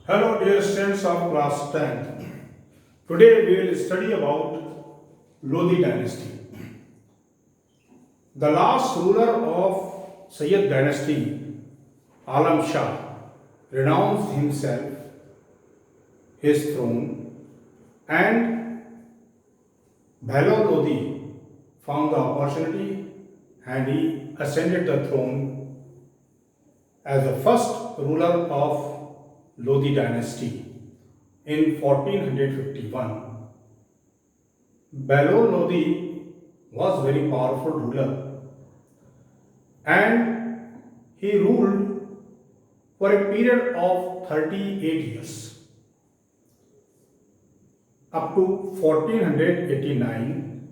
Hello dear students of class 10th. Today we will study about Lodi dynasty. The last ruler of Sayyid dynasty, Alam Shah, renounced himself, his throne, and Bhailod Lodi found the opportunity and he ascended the throne as the first ruler of Lodi dynasty in 1451. Bhailod Lodi was very powerful ruler and he ruled for a period of 38 years up to 1489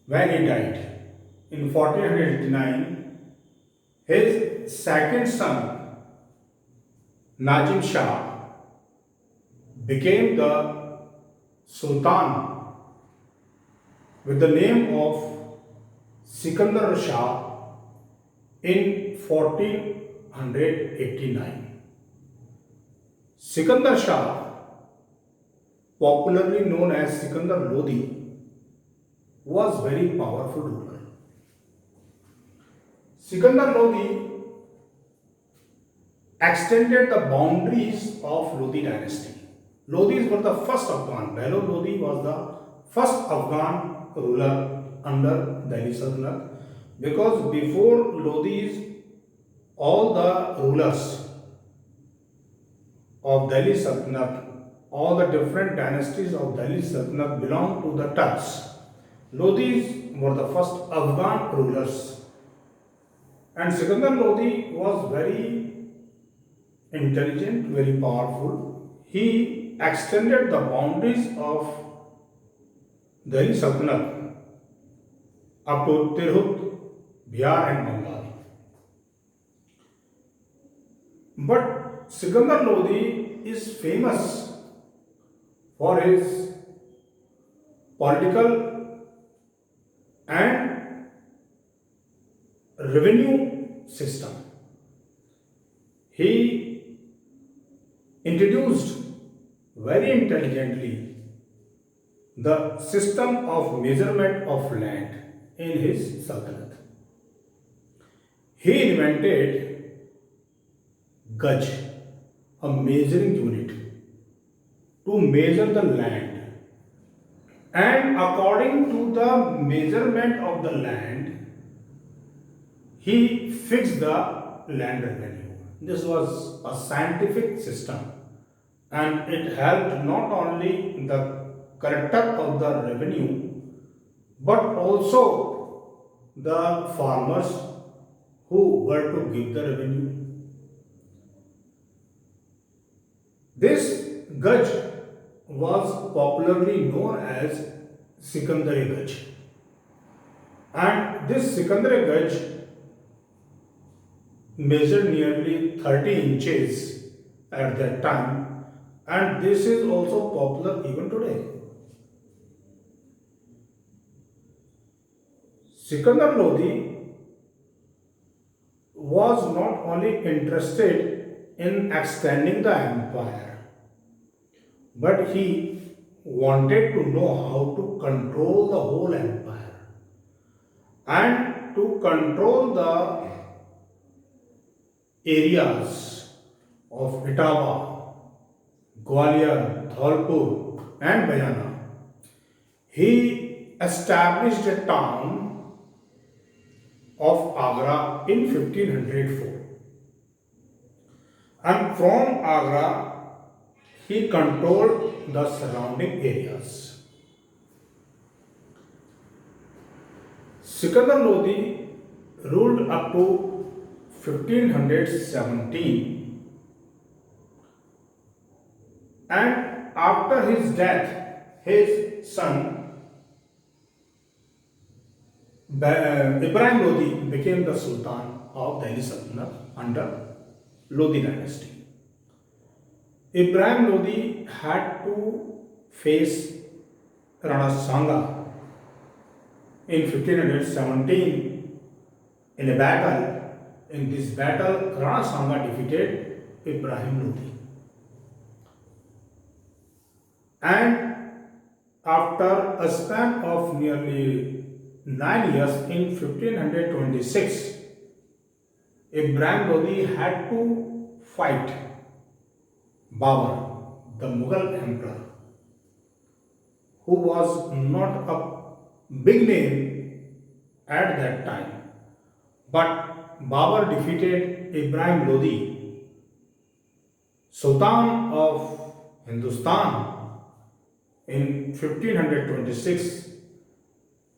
when he died. In 1489, his second son Najim Shah became the Sultan with the name of Sikandar Shah in 1489. Sikandar Shah, popularly known as Sikandar Lodi, was very powerful ruler. Sikandar Lodi extended the boundaries of Lodi dynasty. Lodis were the first Afghan. Bhailod Lodi was the first Afghan ruler under Delhi Sultanate because before Lodis, all the rulers of Delhi Sultanate, all the different dynasties of Delhi Sultanate belonged to the Turks. Lodis were the first Afghan rulers. And Sikandar Lodi was very intelligent, very powerful. He extended the boundaries of Delhi Sultanate up to Tirhut, Bihar and Bengal. But Sikandar Lodi is famous for his political and revenue system. He introduced very intelligently the system of measurement of land in his sultanate. He invented Gaj, a measuring unit to measure the land, and according to the measurement of the land, he fixed the land revenue. This was a scientific system and it helped not only the collector of the revenue but also the farmers who were to give the revenue. This Gaj was popularly known as Sikandari Gaj, and this Sikandari Gaj measured nearly 30 inches at that time, and this is also popular even today. Sikandar Lodi was not only interested in extending the empire, but he wanted to know how to control the whole empire and to control the areas of Etawah, Gwalior, Dholpur and Bayana. He established a town of Agra in 1504. And from Agra, he controlled the surrounding areas. Sikandar Lodi ruled up to 1517, and after his death, his son Ibrahim Lodi became the Sultan of Delhi Sultanate under Lodi dynasty. Ibrahim Lodi had to face Rana Sanga in 1517 in a battle. In this battle, Rana Sanga defeated Ibrahim Lodi. And after a span of nearly 9 years in 1526, Ibrahim Lodi had to fight Babur, the Mughal emperor, who was not a big name at that time. But Babur defeated Ibrahim Lodi, Sultan of Hindustan, in 1526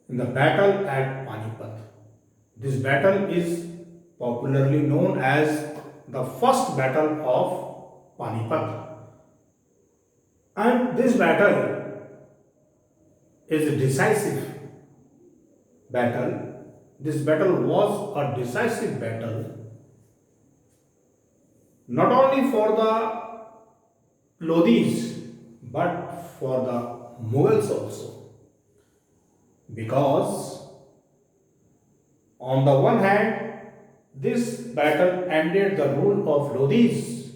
in the battle at Panipat. This battle is popularly known as the first battle of Panipat. And this battle is a decisive battle. This battle was a decisive battle not only for the Lodis but for the Mughals also. Because on the one hand, this battle ended the rule of Lodis.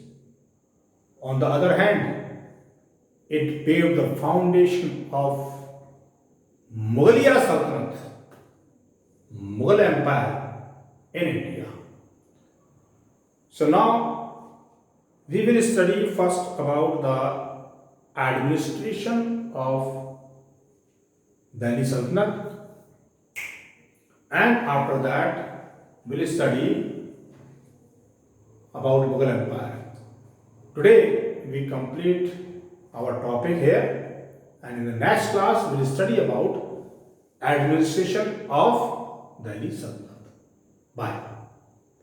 On the other hand, it paved the foundation of Mughaliya Sultanate, Mughal Empire in India. So now we will study first about the administration of Delhi Sultanate, and after that we will study about Mughal Empire. Today we complete our topic here, and in the next class we will study about administration of Delhi Sultanate. Bye.